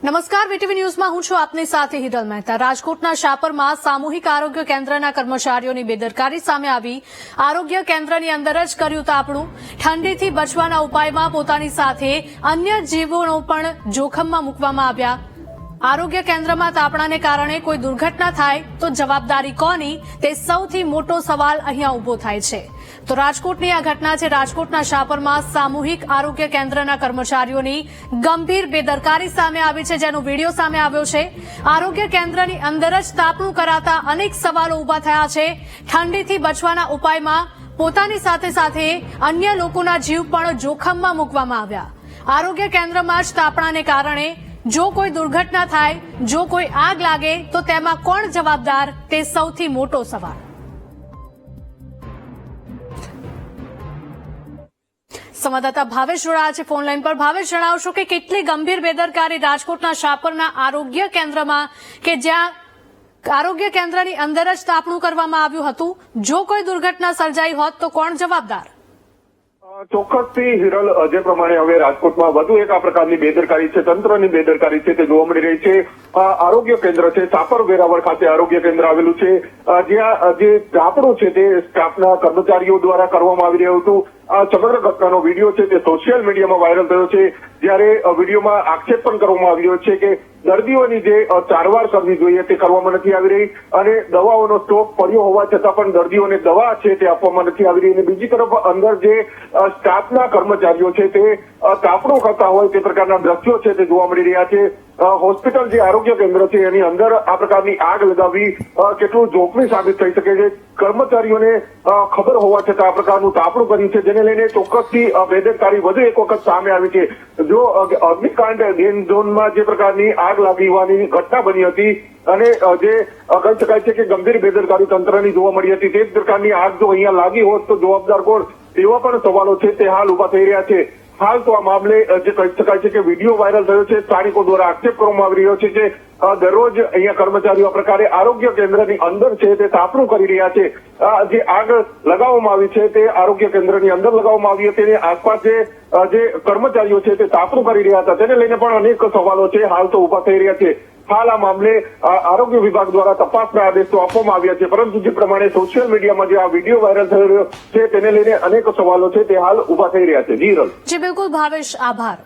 નમસ્કાર, વીટીવી ન્યૂઝમાં હું છું આપની સાથે હિરલ મહેતા। રાજકોટના શાપરમાં સામૂહિક આરોગ્ય કેન્દ્રના કર્મચારીઓની બેદરકારી સામે આવી। આરોગ્ય કેન્દ્રની અંદર જ કર્યું તાપણું। ઠંડીથી બચવાના ઉપાયમાં પોતાની સાથે અન્ય જીવોનો પણ જોખમમાં મૂકવામાં આવ્યા। આરોગ્ય કેન્દ્રમાં તાપણાને કારણે કોઈ દુર્ઘટના થાય તો જવાબદારી કોની, તે સૌથી મોટો સવાલ અહીંયા ઉભો થાય છે। તો રાજકોટની આ ઘટના છે। રાજકોટના શાપરમાં સામૂહિક આરોગ્ય કેન્દ્રના કર્મચારીઓની ગંભીર બેદરકારી સામે આવી છે, જેનો વિડીયો સામે આવ્યો છે। આરોગ્ય કેન્દ્રની અંદર જ તાપણું કરાતા અનેક સવાલો ઉભા થયા છે। ઠંડીથી બચવાના ઉપાયમાં પોતાની સાથે સાથે અન્ય લોકોના જીવ પણ જોખમમાં મૂકવામાં આવ્યા। આરોગ્ય કેન્દ્રમાં જ તાપણાને કારણે જો કોઈ દુર્ઘટના થાય, જો કોઈ આગ લાગે તો તેમાં કોણ જવાબદાર, તે સૌથી મોટો સવાલ। સંવાદદાતા ભાવેશ જોડાયા છે ફોન લાઈન પર। ભાવેશ, જણાવશો કે કેટલી ગંભીર બેદરકારી રાજકોટના શાપરના આરોગ્ય કેન્દ્રમાં, કે જ્યાં આરોગ્ય કેન્દ્રની અંદર જ તાપણું કરવામાં આવ્યું હતું, જો કોઈ દુર્ઘટના સર્જાઈ હોત તો કોણ જવાબદાર? ચોક્કસથી હિરલ, જે પ્રમાણે હવે રાજકોટમાં વધુ એક આ પ્રકારની બેદરકારી છે, તંત્રની બેદરકારી છે, તે જોવા મળી રહી છે। આરોગ્ય કેન્દ્ર છે, સાપર વેરાવળ ખાતે આરોગ્ય કેન્દ્ર આવેલું છે, જ્યાં જે તાપણું છે તે સ્ટાફના કર્મચારીઓ દ્વારા કરવામાં આવી રહ્યું હતું। આ સમગ્ર ઘટનાનો વિડીયો છે તે સોશિયલ મીડિયામાં વાયરલ થયો છે, જ્યારે વિડીયોમાં આક્ષેપ પણ કરવામાં આવ્યો છે કે દર્દીઓની જે સારવાર કરવી જોઈએ તે કરવામાં નથી આવી રહી, અને દવાઓનો સ્ટોક પડ્યો હોવા છતાં પણ દર્દીઓને દવા છે તે આપવામાં નથી આવી રહી। અને બીજી તરફ અંદર જે સ્ટાફના કર્મચારીઓ છે તે તાપણું કરતા હોય તે પ્રકારના દ્રશ્યો છે તે જોવા મળી રહ્યા છે। હોસ્પિટલ જે આરોગ્ય કેન્દ્ર છે એની અંદર આ પ્રકારની આગ લગાવવી કેટલું જોખમી સાબિત થઈ શકે છે। કર્મચારીઓને ખબર હોવા છતાં આ પ્રકારનું તાપણું કર્યું છે, જેને લઈને ચોક્કસથી બેદરકારી વધુ એક વખત સામે આવી છે। જો અગ્નિકાંડ ગેમ ઝોનમાં જે પ્રકારની આગ લાગી હોવાની ઘટના બની હતી, અને જે કહી શકાય છે કે ગંભીર બેદરકારી તંત્રની જોવા મળી હતી, તે જ પ્રકારની આગ જો અહીંયા લાગી હોત તો જવાબદાર કોણ, તેવા પણ સવાલો છે તે હાલ ઉભા થઈ રહ્યા છે। હાલ તો આ મામલે જે કહી શકાય છે કે વિડીયો વાયરલ થયો છે, સ્થાનિકો દ્વારા આક્ષેપ કરવામાં આવી રહ્યો છે કે દરરોજ અહીંયા કર્મચારીઓ આ પ્રકારે આરોગ્ય કેન્દ્રની અંદર છે તે તાપણું કરી રહ્યા છે। જે આગ લગાવવામાં આવી છે તે આરોગ્ય કેન્દ્રની અંદર લગાવવામાં આવી હતી, અને આસપાસ જે કર્મચારીઓ છે તે તાપણું કરી રહ્યા હતા, તેને લઈને પણ અનેક સવાલો છે હાલ તો ઉભા થઈ રહ્યા છે। હાલ આ મામલે આરોગ્ય વિભાગ દ્વારા તપાસના આદેશ તો આપવામાં આવ્યા છે, પરંતુ જે પ્રમાણે સોશિયલ મીડિયામાં જે આ વિડીયો વાયરલ થઈ રહ્યો છે તેને લઈને અનેક સવાલો છે તે હાલ ઉભા થઈ રહ્યા છે। જી બિલકુલ ભાવેશ, આભાર।